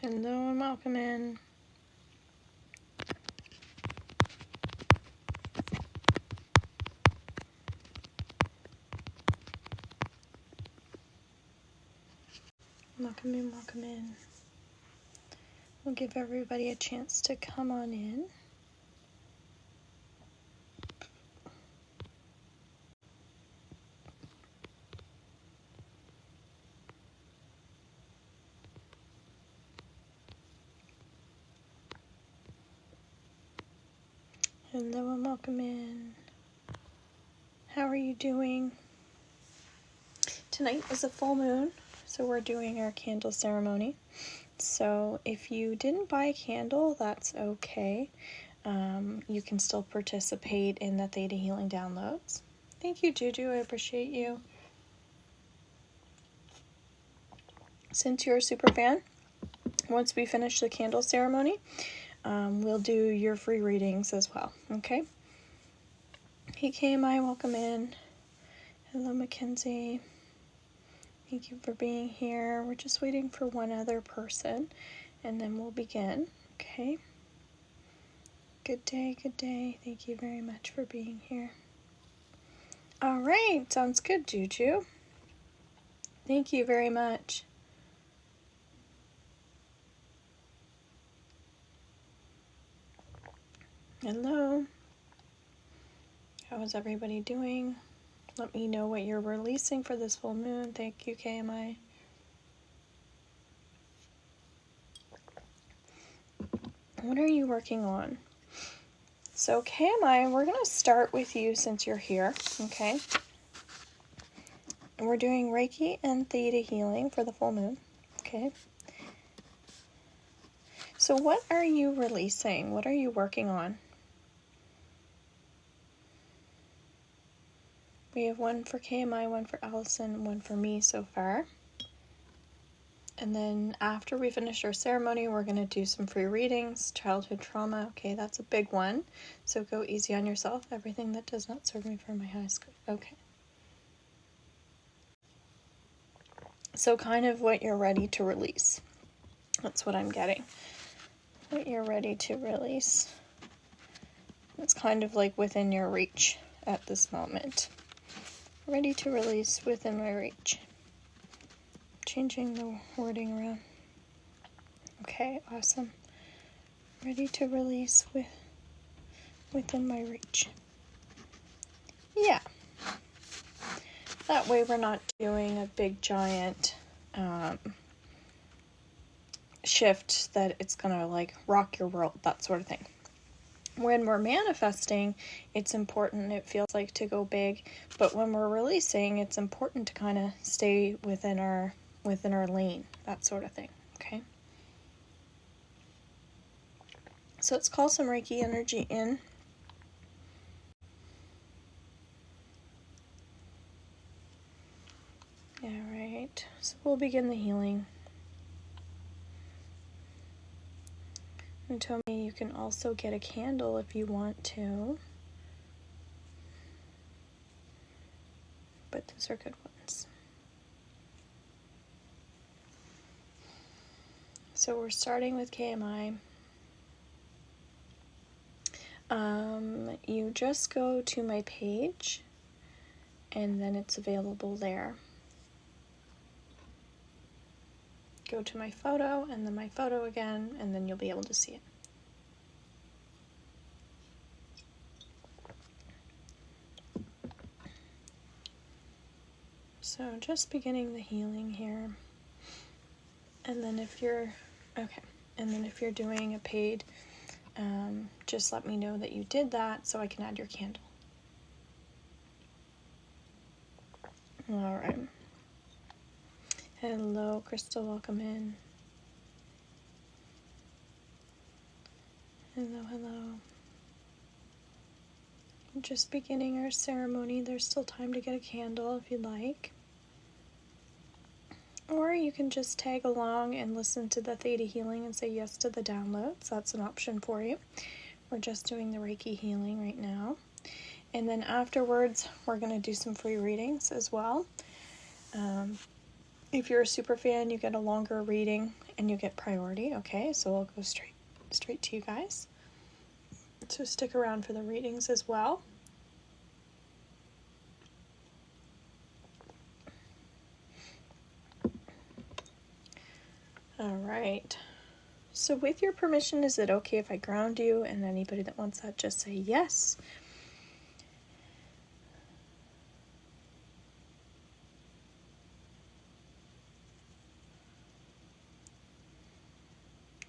Hello and welcome in. Welcome in, welcome in. We'll give everybody a chance to come on in. Hello and welcome in. How are you doing? Tonight is a full moon, so we're doing our candle ceremony. So if you didn't buy a candle, that's okay. You can still participate in the Theta Healing downloads. Thank you, Juju. I appreciate you. Since you're a super fan, once we finish the candle ceremony, we'll do your free readings as well, okay? Hey KMI, welcome in. Hello Mackenzie. Thank you for being here. We're just waiting for one other person and then we'll begin, okay? Good day, good day. Thank you very much for being here. All right, sounds good, Juju. Thank you very much. Hello. How is everybody doing? Let me know what you're releasing for this full moon. Thank you, KMI. What are you working on? So KMI, we're going to start with you since you're here, okay? And we're doing Reiki and Theta healing for the full moon, okay? So what are you releasing? What are you working on? We have one for KMI, one for Allison, one for me so far. And then after we finish our ceremony, we're going to do some free readings, childhood trauma. Okay, that's a big one. So go easy on yourself. Everything that does not serve me for my highest good. Okay. So kind of what you're ready to release. That's what I'm getting. What you're ready to release. It's kind of like within your reach at this moment. Ready to release within my reach. Changing the wording around. Okay, awesome. Ready to release within my reach. Yeah. That way we're not doing a big giant shift that it's gonna like rock your world, that sort of thing. When we're manifesting, it's important, it feels like, to go big, but when we're releasing, it's important to kind of stay within our lane, that sort of thing, okay? So let's call some Reiki energy in. All right, so we'll begin the healing. And tell me, you can also get a candle if you want to, but those are good ones. So we're starting with KMI. You just go to my page and then it's available there. Go to my photo and then my photo again, and then you'll be able to see it. So just beginning the healing here. And then if you're, okay, and then if you're doing a paid, just let me know that you did that so I can add your candle. All right. Hello, Crystal, welcome in. Hello, hello. Just beginning our ceremony. There's still time to get a candle if you'd like. Or you can just tag along and listen to the Theta healing and say yes to the downloads. That's an option for you. We're just doing the Reiki healing right now. And then afterwards, we're going to do some free readings as well. If you're a super fan, you get a longer reading and you get priority. Okay, so I'll go straight to you guys. So stick around for the readings as well. All right. So with your permission, is it okay if I ground you? And anybody that wants that, just say yes.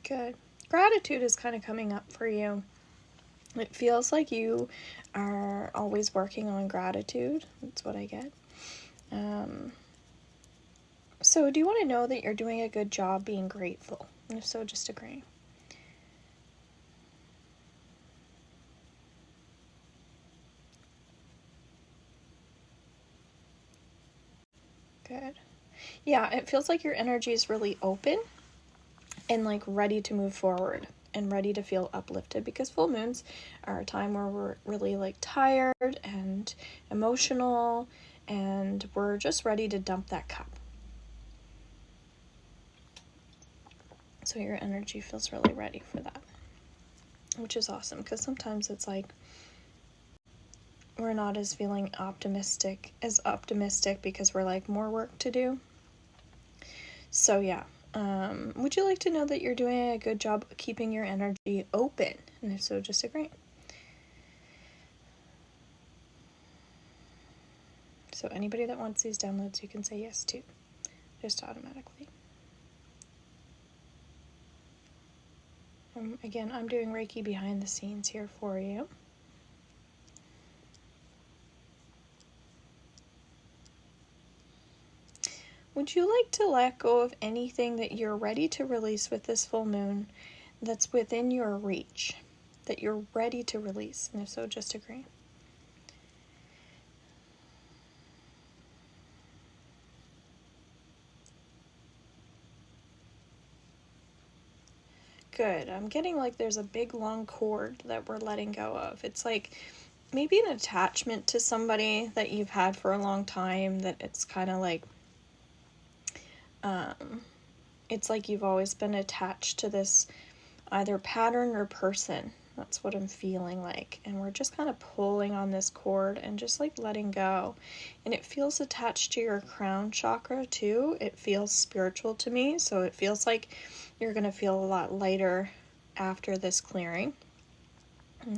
Good. Gratitude is kind of coming up for you. It feels like you are always working on gratitude. That's what I get. So do you want to know that you're doing a good job being grateful? And if so, just agree. Good. Yeah, it feels like your energy is really open and like ready to move forward and ready to feel uplifted, because full moons are a time where we're really like tired and emotional and we're just ready to dump that cup. So your energy feels really ready for that, which is awesome, because sometimes it's like we're not as feeling optimistic because we're like more work to do. So yeah, would you like to know that you're doing a good job keeping your energy open? And if so, just agree. So anybody that wants these downloads, you can say yes to, just automatically. Again, I'm doing Reiki behind the scenes here for you. Would you like to let go of anything that you're ready to release with this full moon that's within your reach, that you're ready to release? And if so, just agree. Good. I'm getting like there's a big long cord that we're letting go of. It's like maybe an attachment to somebody that you've had for a long time, that it's kind of like it's like you've always been attached to this either pattern or person. That's what I'm feeling like. And we're just kind of pulling on this cord and just like letting go. And it feels attached to your crown chakra too. It feels spiritual to me. So it feels like you're going to feel a lot lighter after this clearing.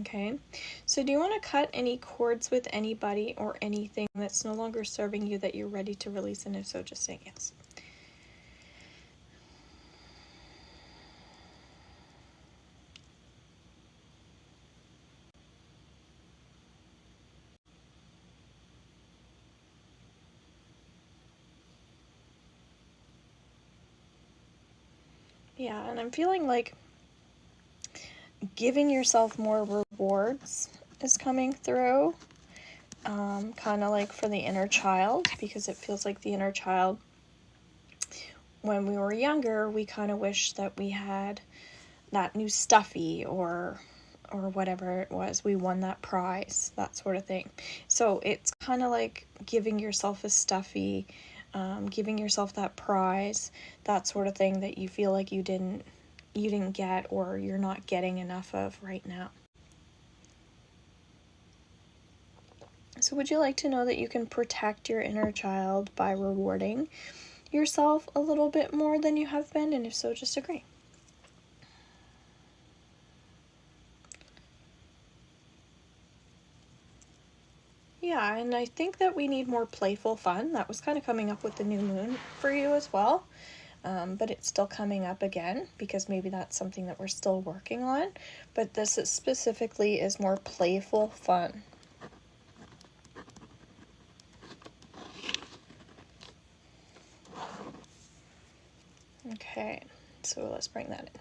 Okay. So do you want to cut any cords with anybody or anything that's no longer serving you that you're ready to release? And if so, just say yes. Yeah, and I'm feeling like giving yourself more rewards is coming through, kind of like for the inner child, because it feels like the inner child, when we were younger, we kind of wish that we had that new stuffy or whatever it was, we won that prize, that sort of thing. So it's kind of like giving yourself a stuffy, giving yourself that prize, that sort of thing that you feel like you didn't get, or you're not getting enough of right now. So would you like to know that you can protect your inner child by rewarding yourself a little bit more than you have been? And if so, just agree. Yeah, and I think that we need more playful fun. That was kind of coming up with the new moon for you as well. But it's still coming up again, because maybe that's something that we're still working on. But this is specifically is more playful fun. Okay, so let's bring that in.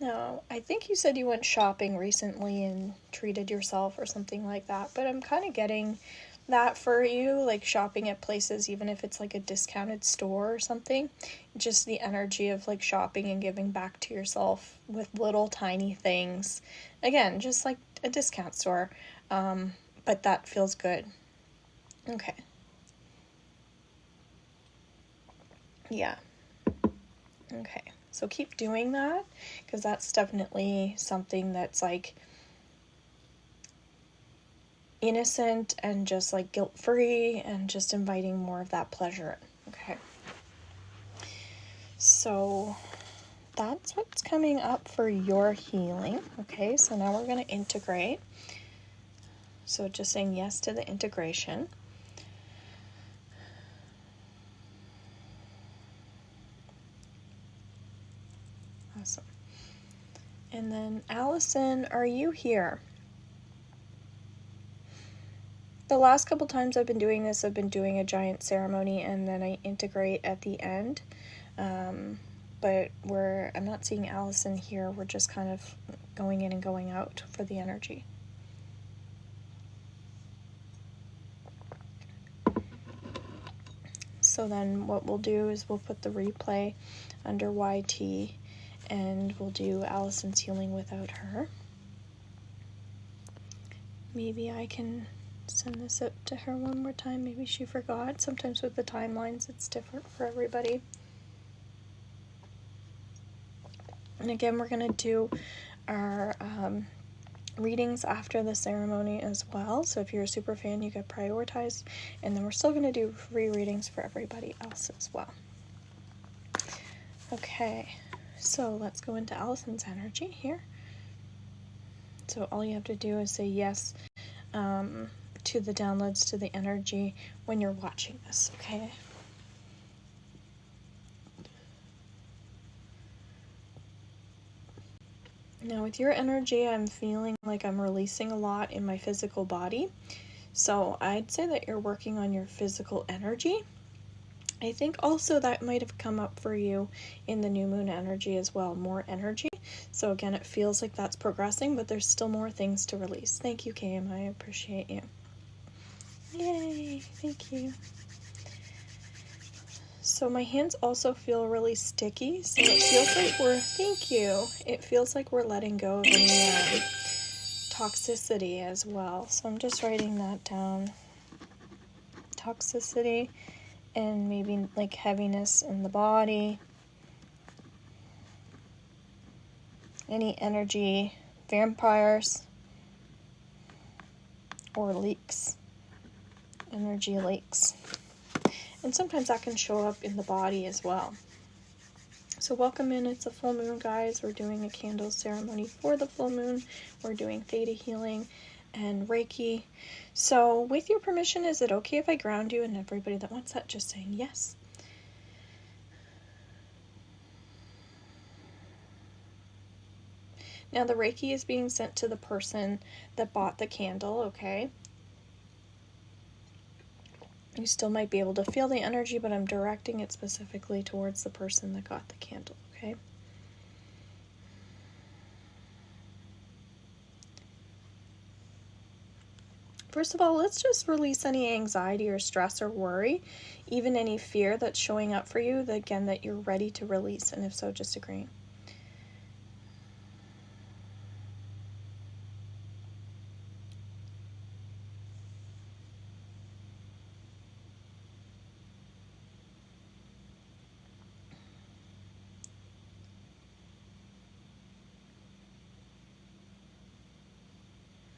Now, I think you said you went shopping recently and treated yourself or something like that, but I'm kind of getting that for you, like shopping at places, even if it's like a discounted store or something. Just the energy of like shopping and giving back to yourself with little tiny things. Again, just like a discount store, but that feels good. Okay. Yeah. Okay. So keep doing that, because that's definitely something that's like innocent and just like guilt-free and just inviting more of that pleasure. Okay. So that's what's coming up for your healing. Okay, so now we're going to integrate. So just saying yes to the integration. Awesome. And then Allison, are you here? The last couple times I've been doing this, I've been doing a giant ceremony and then I integrate at the end. But I'm not seeing Allison here. We're just kind of going in and going out for the energy. So then what we'll do is we'll put the replay under YT and we'll do Allison's healing without her. Maybe I can send this out to her one more time. Maybe she forgot. Sometimes with the timelines it's different for everybody. And again, we're going to do our readings after the ceremony as well. So if you're a super fan, you get prioritized. And then we're still going to do free readings for everybody else as well. Okay, so let's go into Allison's energy here. So all you have to do is say yes to the downloads, to the energy when you're watching this, okay? Now with your energy, I'm feeling like I'm releasing a lot in my physical body. So I'd say that you're working on your physical energy. I think also that might have come up for you in the new moon energy as well, more energy. So again, it feels like that's progressing, but there's still more things to release. Thank you, Cam. I appreciate you. Yay, thank you. So my hands also feel really sticky, so it feels like it feels like we're letting go of any toxicity as well. So I'm just writing that down. Toxicity and maybe like heaviness in the body. Any energy, vampires, or leaks, energy leaks. And sometimes that can show up in the body as well. So welcome in, it's a full moon, guys. We're doing a candle ceremony for the full moon. We're doing theta healing and reiki. So with your permission, is it okay if I ground you? And everybody that wants that, just saying yes. Now the reiki is being sent to the person that bought the candle, okay? You still might be able to feel the energy, but I'm directing it specifically towards the person that got the candle, okay? First of all, let's just release any anxiety or stress or worry, even any fear that's showing up for you, that, again, that you're ready to release, and if so, just agree.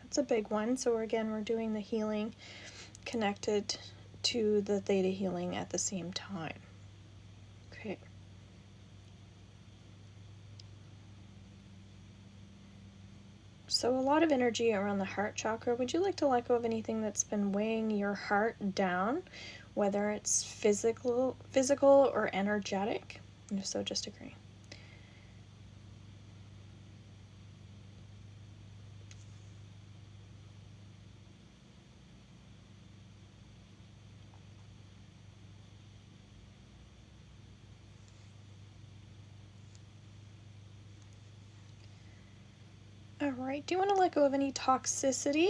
That's a big one. So we're doing the healing connected to the theta healing at the same time. Okay. So a lot of energy around the heart chakra. Would you like to let go of anything that's been weighing your heart down, whether it's physical or energetic? And if so, just agree. All right, do you want to let go of any toxicity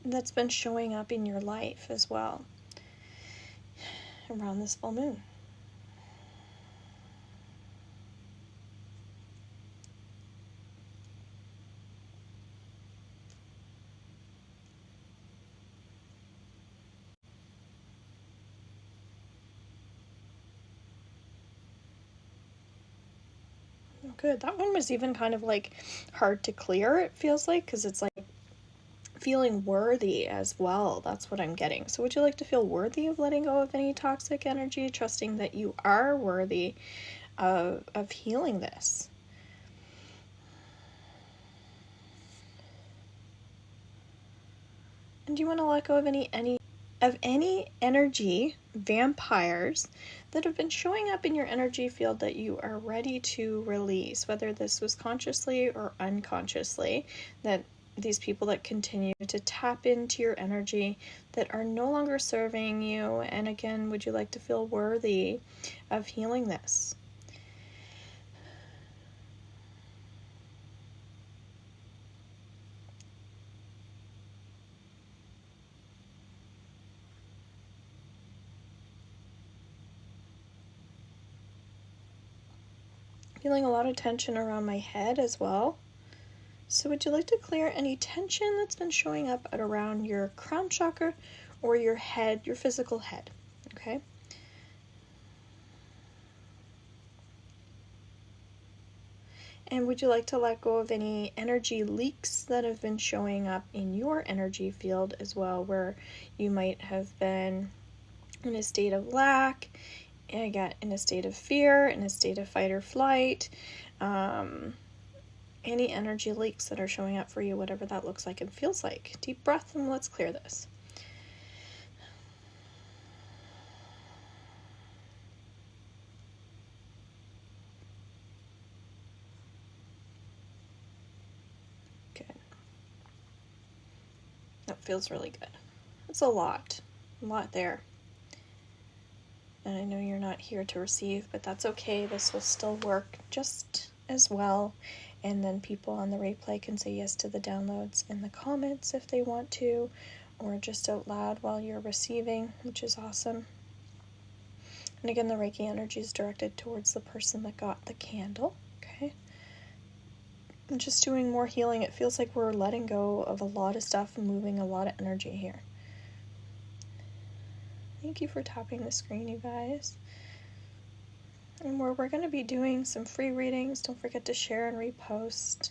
that's been showing up in your life as well around this full moon? Good. That one was even kind of like hard to clear, it feels like, because it's like feeling worthy as well. That's what I'm getting. So would you like to feel worthy of letting go of any toxic energy, trusting that you are worthy of healing this? And do you want to let go of any energy vampires that have been showing up in your energy field that you are ready to release, whether this was consciously or unconsciously, that these people that continue to tap into your energy that are no longer serving you? And again, would you like to feel worthy of healing this? Feeling a lot of tension around my head as well. So would you like to clear any tension that's been showing up at around your crown chakra or your head, your physical head? Okay. And would you like to let go of any energy leaks that have been showing up in your energy field as well, where you might have been in a state of lack, and again, in a state of fear, in a state of fight or flight, any energy leaks that are showing up for you, whatever that looks like and feels like. Deep breath and let's clear this. Good. That feels really good. It's a lot there. And I know you're not here to receive, but that's okay. This will still work just as well. And then people on the replay can say yes to the downloads in the comments if they want to, or just out loud while you're receiving, which is awesome. And again, the Reiki energy is directed towards the person that got the candle, okay? And just doing more healing. It feels like we're letting go of a lot of stuff and moving a lot of energy here. Thank you for tapping the screen, you guys. And we're going to be doing some free readings. Don't forget to share and repost.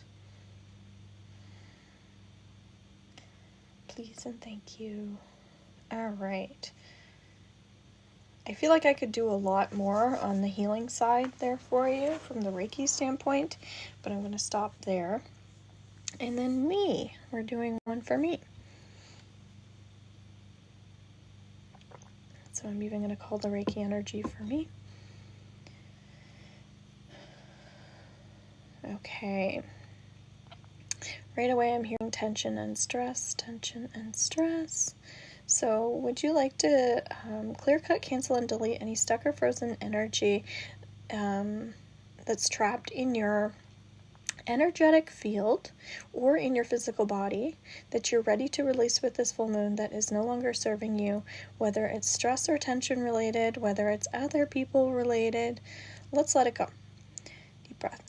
Please and thank you. All right. I feel like I could do a lot more on the healing side there for you from the Reiki standpoint, but I'm going to stop there. And then me. We're doing one for me. So I'm even going to call the Reiki energy for me. Okay. Right away I'm hearing tension and stress, tension and stress. So would you like to clear, cut, cancel, and delete any stuck or frozen energy that's trapped in your energetic field or in your physical body that you're ready to release with this full moon that is no longer serving you, whether it's stress or tension related, whether it's other people related? Let's let it go. Deep breath.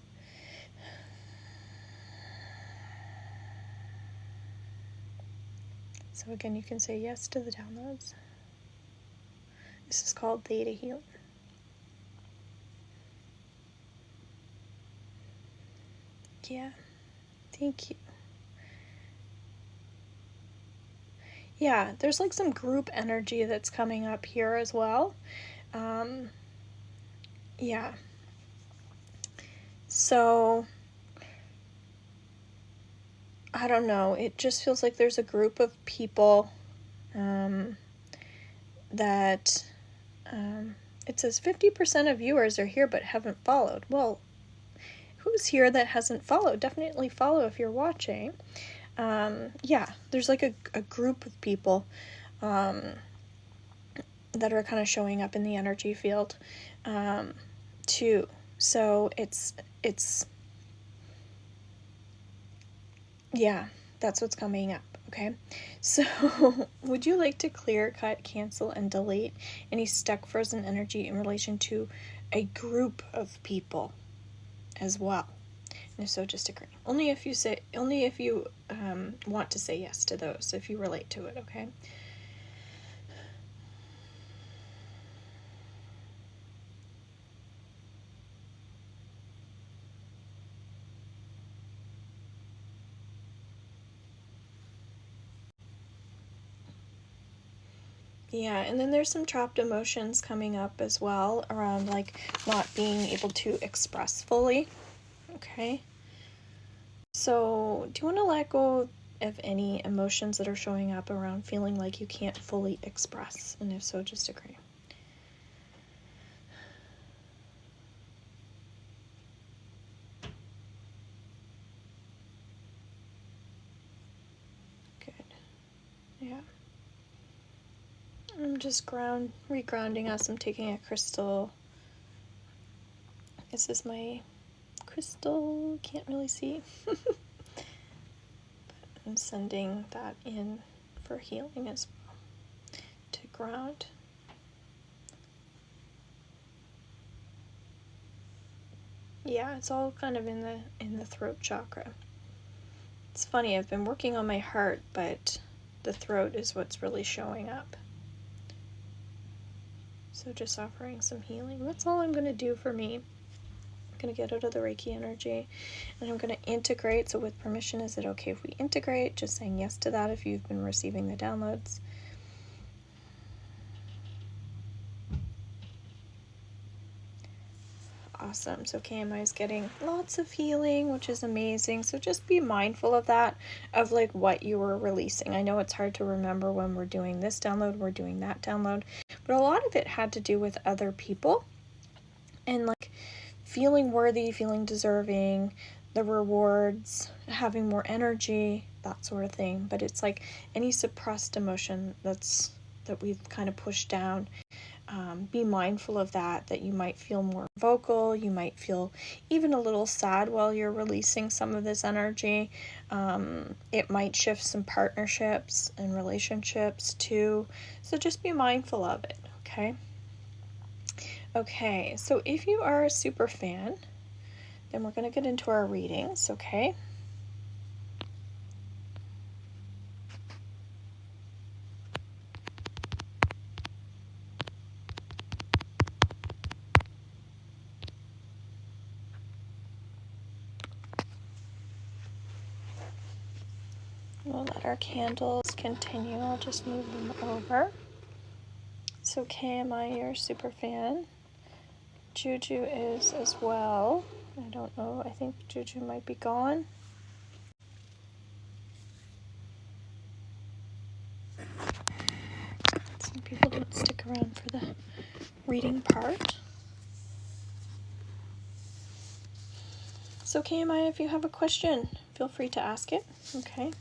So again, you can say yes to the downloads. This is called theta healing. Yeah, thank you. Yeah, there's like some group energy that's coming up here as well. Yeah. So, I don't know. It just feels like there's a group of people that it says 50% of viewers are here but haven't followed. Well, who's here that hasn't followed? Definitely follow if you're watching. Yeah, there's like a group of people that are kind of showing up in the energy field too. So it's yeah, that's what's coming up. Okay, so would you like to clear, cut, cancel, and delete any stuck, frozen energy in relation to a group of people as well? And if so, just agree. Only if you want to say yes to those, if you relate to it, okay? Yeah, and then there's some trapped emotions coming up as well around like not being able to express fully. Okay. So, do you want to let go of any emotions that are showing up around feeling like you can't fully express? And if so, just agree. Good. Yeah. I'm just regrounding us. I'm taking a crystal. This is my crystal. Can't really see. I'm sending that in for healing as well to ground. Yeah, it's all kind of in the throat chakra. It's funny, I've been working on my heart, but the throat is what's really showing up. So just offering some healing. That's all I'm going to do for me. I'm going to get out of the Reiki energy, and I'm going to integrate. So with permission, is it okay if we integrate? Just saying yes to that if you've been receiving the downloads. Awesome. So KMI is getting lots of healing, which is amazing. So just be mindful of that, of like what you were releasing. I know it's hard to remember when we're doing this download, we're doing that download, but a lot of it had to do with other people and like feeling worthy, feeling deserving, the rewards, having more energy, that sort of thing. But it's like any suppressed emotion that we've kind of pushed down. Be mindful of that you might feel more vocal, you might feel even a little sad while you're releasing some of this energy. It might shift some partnerships and relationships too, so just be mindful of it, okay? Okay, so if you are a super fan, then we're going to get into our readings, okay? We'll let our candles continue. I'll just move them over. So KMI, you're a super fan. Juju is as well. I don't know. I think Juju might be gone. Some people don't stick around for the reading part. So KMI, if you have a question, feel free to ask it. Okay.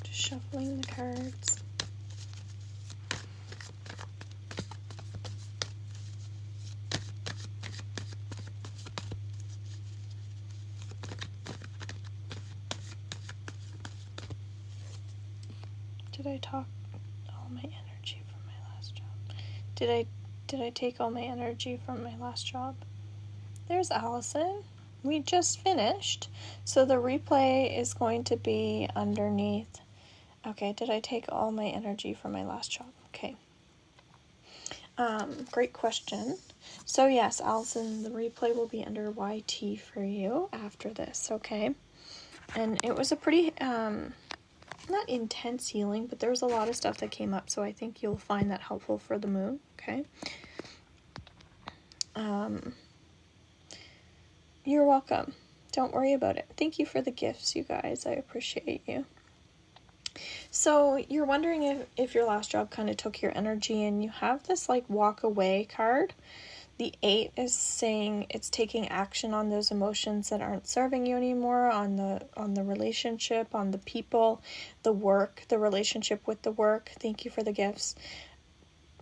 Just shuffling the cards. Did I talk all my energy from my last job? Did I take all my energy from my last job? There's Allison. We just finished. So the replay is going to be underneath. Okay, did I take all my energy from my last job? Okay. Great question. So yes, Allison, the replay will be under YT for you after this, okay? And it was a pretty, not intense healing, but there was a lot of stuff that came up, so I think you'll find that helpful for the moon, okay? You're welcome. Don't worry about it. Thank you for the gifts, you guys. I appreciate you. So you're wondering if your last job kind of took your energy, and you have this like walk away card. The 8 is saying it's taking action on those emotions that aren't serving you anymore, on the relationship, on the people, the work, the relationship with the work. Thank you for the gifts.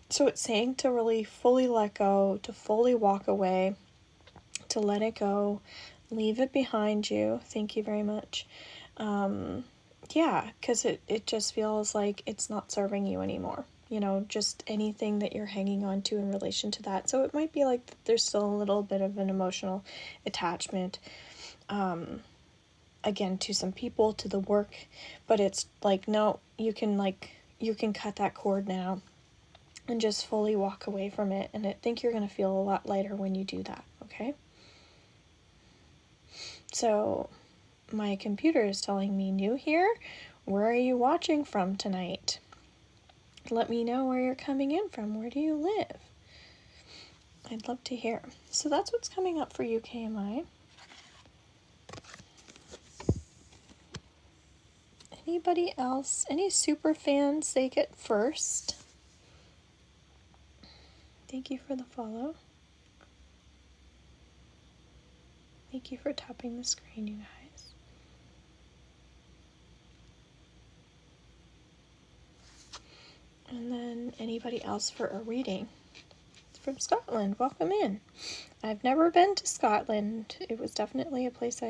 So it's saying to really fully let go, to fully walk away, to let it go, leave it behind you. Thank you very much. Yeah, because it just feels like it's not serving you anymore. You know, just anything that you're hanging on to in relation to that. So it might be like there's still a little bit of an emotional attachment, again, to some people, to the work, but it's like, no, you can cut that cord now and just fully walk away from it. And I think you're going to feel a lot lighter when you do that, okay? okay? So my computer is telling me, new here? Where are you watching from tonight? Let me know where you're coming in from. Where do you live? I'd love to hear. So that's what's coming up for you, KMI. Anybody else? Any super fans say it first? Thank you for the follow. Thank you for tapping the screen, you guys. And then anybody else for a reading? It's from Scotland. Welcome in. I've never been to Scotland. It was definitely a place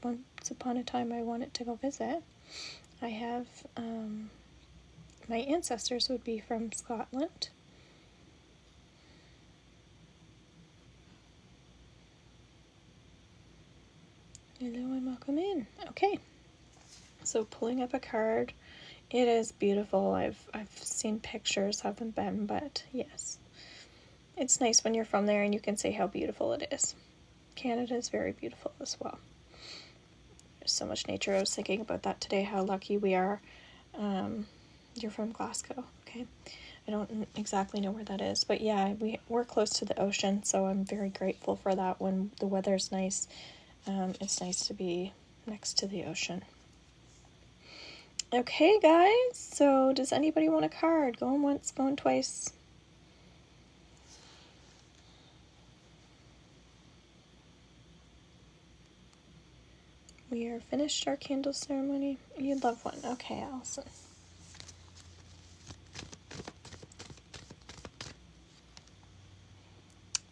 once upon a time I wanted to go visit. I have, my ancestors would be from Scotland. Hello and welcome in. Okay, so pulling up a card. It is beautiful. I've seen pictures, haven't been, but yes. It's nice when you're from there and you can say how beautiful it is. Canada is very beautiful as well. There's so much nature. I was thinking about that today, how lucky we are. You're from Glasgow, okay? I don't exactly know where that is, but yeah, we're close to the ocean, so I'm very grateful for that. When the weather's nice, it's nice to be next to the ocean. Okay, guys, so does anybody want a card? Going once, going twice. We are finished our candle ceremony. You love one. Okay, Allison.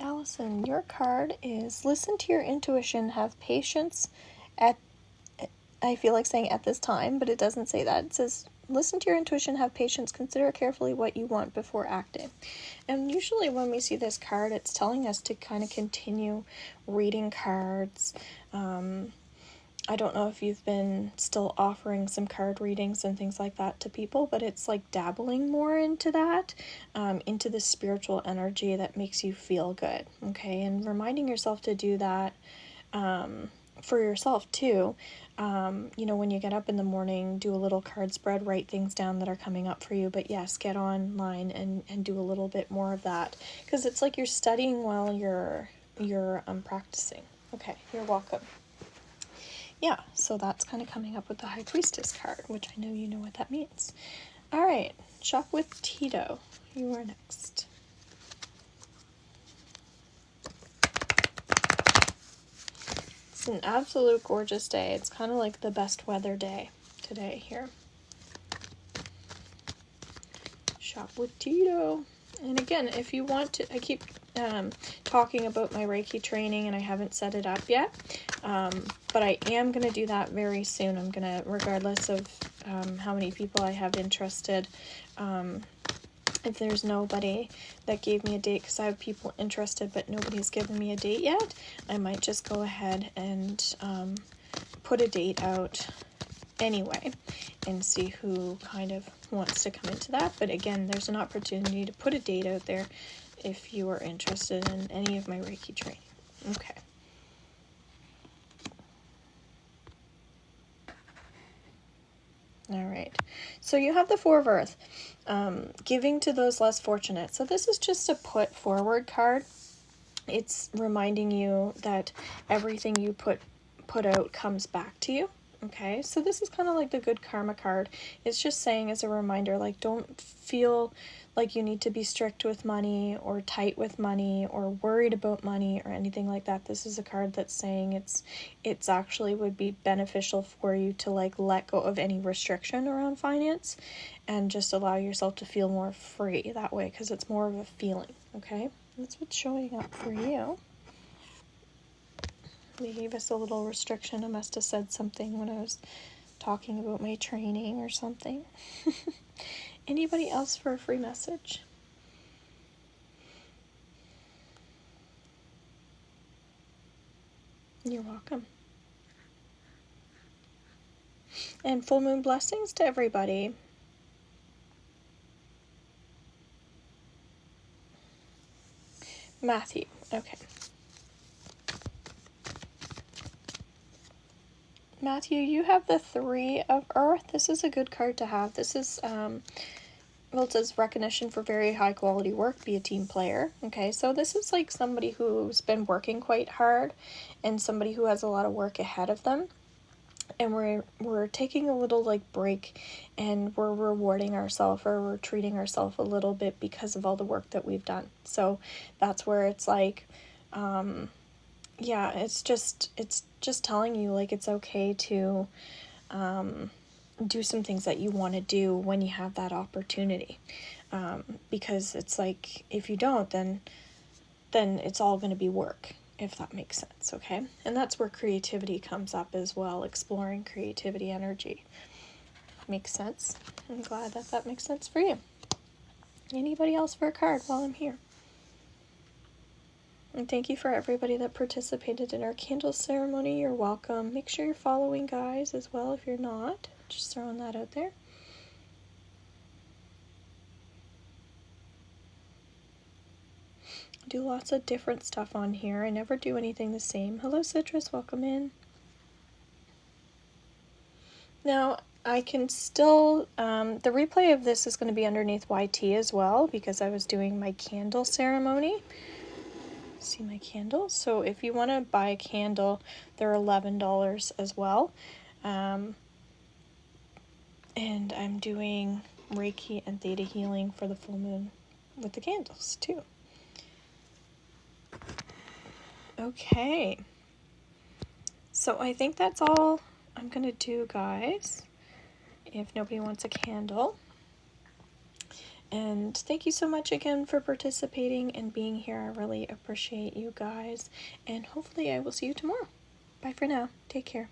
Allison, your card is listen to your intuition, have patience at, I feel like saying at this time, but it doesn't say that. It says listen to your intuition, have patience, consider carefully what you want before acting. And usually when we see this card, it's telling us to kind of continue reading cards. I don't know if you've been still offering some card readings and things like that to people, but it's like dabbling more into that, into the spiritual energy that makes you feel good, okay? And reminding yourself to do that for yourself too. When you get up in the morning, do a little card spread, write things down that are coming up for you. But yes, get online and do a little bit more of that, because it's like you're studying while you're practicing. Okay, you're welcome. Yeah, so that's kind of coming up with the High Priestess card, which I know you know what that means. All right, shop with Tito. You are next. It's an absolute gorgeous day. It's kind of like the best weather day today here. Shop with Tito. And again, if you want to, I keep talking about my Reiki training and I haven't set it up yet. But I am going to do that very soon. I'm going to, regardless of how many people I have interested, if there's nobody that gave me a date, because I have people interested but nobody's given me a date yet, I might just go ahead and put a date out anyway and see who kind of wants to come into that. But again, there's an opportunity to put a date out there if you are interested in any of my Reiki training. Okay. All right, so you have the Four of Earth, giving to those less fortunate. So this is just a put forward card. It's reminding you that everything you put out comes back to you. Okay, so this is kind of like the good karma card. It's just saying as a reminder, like, don't feel like you need to be strict with money or tight with money or worried about money or anything like that. This is a card that's saying it's actually would be beneficial for you to like let go of any restriction around finance and just allow yourself to feel more free that way, because it's more of a feeling. Okay, that's what's showing up for you. They gave us a little restriction. I must have said something when I was talking about my training or something. Anybody else for a free message? You're welcome. And full moon blessings to everybody. Matthew, okay. Matthew, you have the 3 of Earth. This is a good card to have. This is, well, it says recognition for very high quality work, be a team player. Okay, so this is like somebody who's been working quite hard and somebody who has a lot of work ahead of them. And we're taking a little like break, and we're rewarding ourselves, or we're treating ourselves a little bit because of all the work that we've done. So that's where it's like, yeah, it's just telling you like it's okay to do some things that you want to do when you have that opportunity, because it's like if you don't, then it's all going to be work, if that makes sense. Okay, and that's where creativity comes up as well, exploring creativity energy. Makes sense. I'm glad that makes sense for you. Anybody else for a card while I'm here? And thank you for everybody that participated in our candle ceremony. You're welcome. Make sure you're following, guys, as well if you're not. Just throwing that out there. I do lots of different stuff on here. I never do anything the same. Hello, Citrus. Welcome in. Now, I can still, the replay of this is going to be underneath YT as well, because I was doing my candle ceremony. See my candles? So if you want to buy a candle, they're $11 as well. And I'm doing Reiki and theta healing for the full moon with the candles too. Okay. So I think that's all I'm going to do, guys, if nobody wants a candle. And thank you so much again for participating and being here. I really appreciate you guys. And hopefully I will see you tomorrow. Bye for now. Take care.